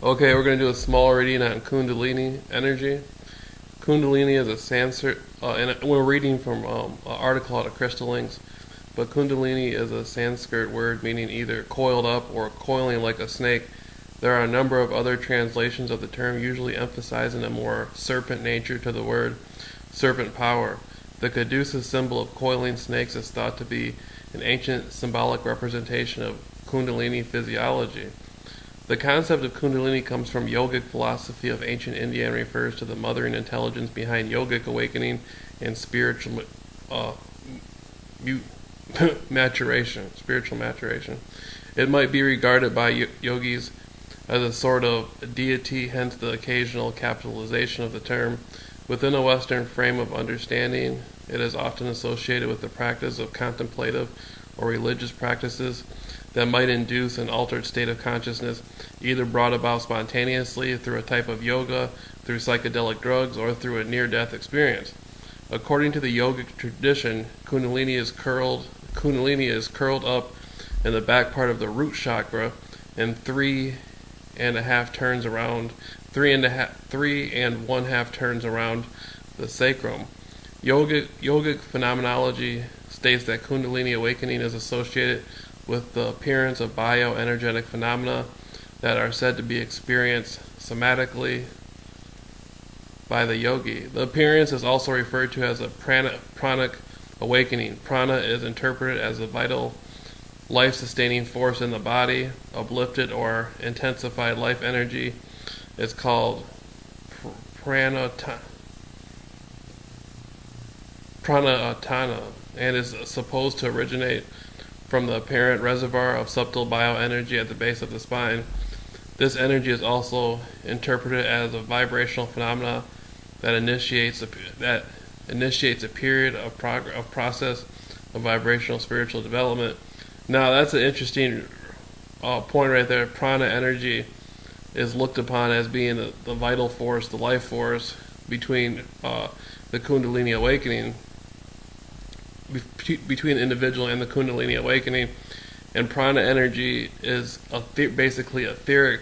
Okay, we're going to do a small reading on Kundalini energy. Kundalini is a Sanskrit, and we're reading from an article out of Crystal Links, but Kundalini is a Sanskrit word meaning either coiled up or coiling like a snake. There are a number of other translations of the term, usually emphasizing a more serpent nature to the word, serpent power. The caduceus symbol of coiling snakes is thought to be an ancient symbolic representation of Kundalini physiology. The concept of Kundalini comes from yogic philosophy of ancient India and refers to the mothering intelligence behind yogic awakening and spiritual maturation. Spiritual maturation. It might be regarded by yogis as a sort of deity, hence the occasional capitalization of the term. Within a Western frame of understanding, it is often associated with the practice of contemplative or religious practices that might induce an altered state of consciousness, either brought about spontaneously through a type of yoga, through psychedelic drugs, or through a near-death experience. According to the yogic tradition, Kundalini is curled up in the back part of the root chakra and three and one half turns around the sacrum. Yogic phenomenology states that Kundalini awakening is associated with the appearance of bioenergetic phenomena that are said to be experienced somatically by the yogi. The appearance is also referred to as a pranic awakening. Prana is interpreted as a vital, life-sustaining force in the body. Uplifted or intensified life energy is called pranatana and is supposed to originate from the apparent reservoir of subtle bioenergy at the base of the spine. This energy is also interpreted as a vibrational phenomena that initiates a period of process of vibrational spiritual development. Now that's an interesting point right there. Prana energy is looked upon as being the vital force, the life force between the Kundalini awakening, between the individual and the Kundalini awakening. And prana energy is basically etheric,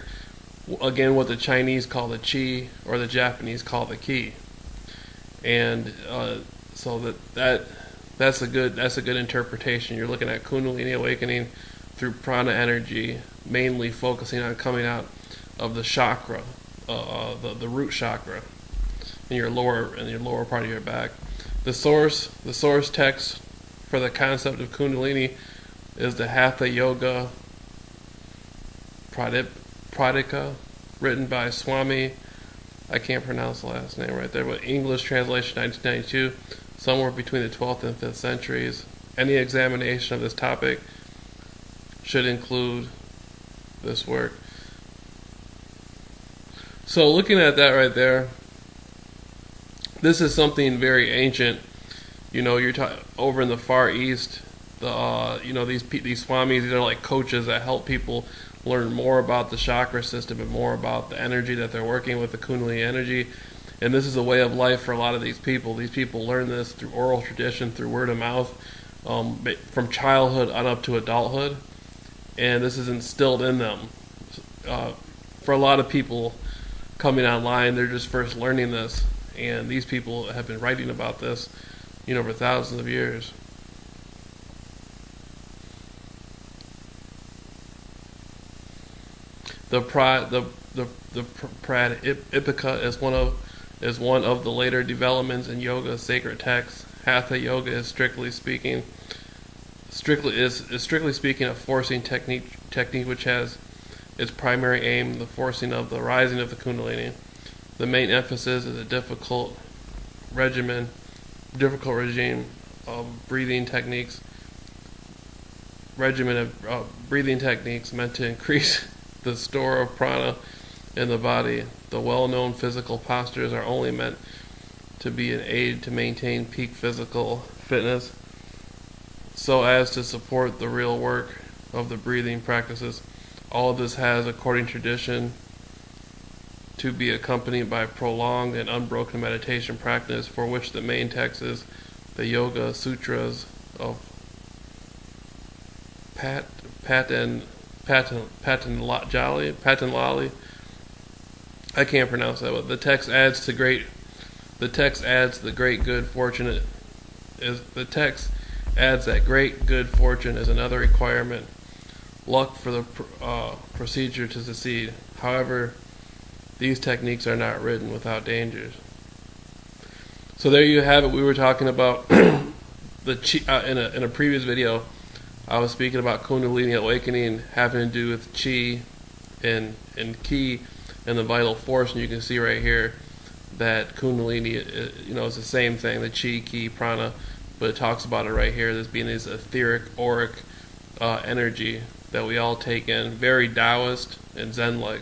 again what the Chinese call the chi or the Japanese call the ki. And so that's a good interpretation. You're looking at Kundalini awakening through prana energy, mainly focusing on coming out of the chakra, the root chakra in your lower part of your back. The source text for the concept of Kundalini is the Hatha Yoga Pradika, written by Swami, I can't pronounce the last name right there, but English translation 1992, somewhere between the 12th and 5th centuries. Any examination of this topic should include this work. So looking at that right there, this is something very ancient. You know, you're over in the Far East. These swamis, these are like coaches that help people learn more about the chakra system and more about the energy that they're working with, the Kundalini energy. And this is a way of life for a lot of these people. These people learn this through oral tradition, through word of mouth, from childhood on up to adulthood. And this is instilled in them. For a lot of people coming online, they're just first learning this. And these people have been writing about this, for thousands of years. The Pradipika is one of the later developments in yoga sacred texts. Hatha yoga is strictly speaking a forcing technique which has its primary aim the forcing of the rising of the Kundalini. The main emphasis is a difficult regime of breathing techniques meant to increase the store of prana in the body. The well-known physical postures are only meant to be an aid to maintain peak physical fitness, so as to support the real work of the breathing practices. All of this has, according to tradition, to be accompanied by prolonged and unbroken meditation practice, for which the main text is the Yoga Sutras of Patanjali, I can't pronounce that, but the text adds the great good fortune is the text adds that great good fortune is another requirement. Luck for the procedure to succeed. However, these techniques are not written without dangers. So there you have it. We were talking about the chi, in a previous video. I was speaking about Kundalini awakening having to do with chi and ki and the vital force, and you can see right here that Kundalini, is the same thing, the chi, ki, prana, but it talks about it right here, this being this etheric, auric energy that we all take in, very Taoist and Zen-like.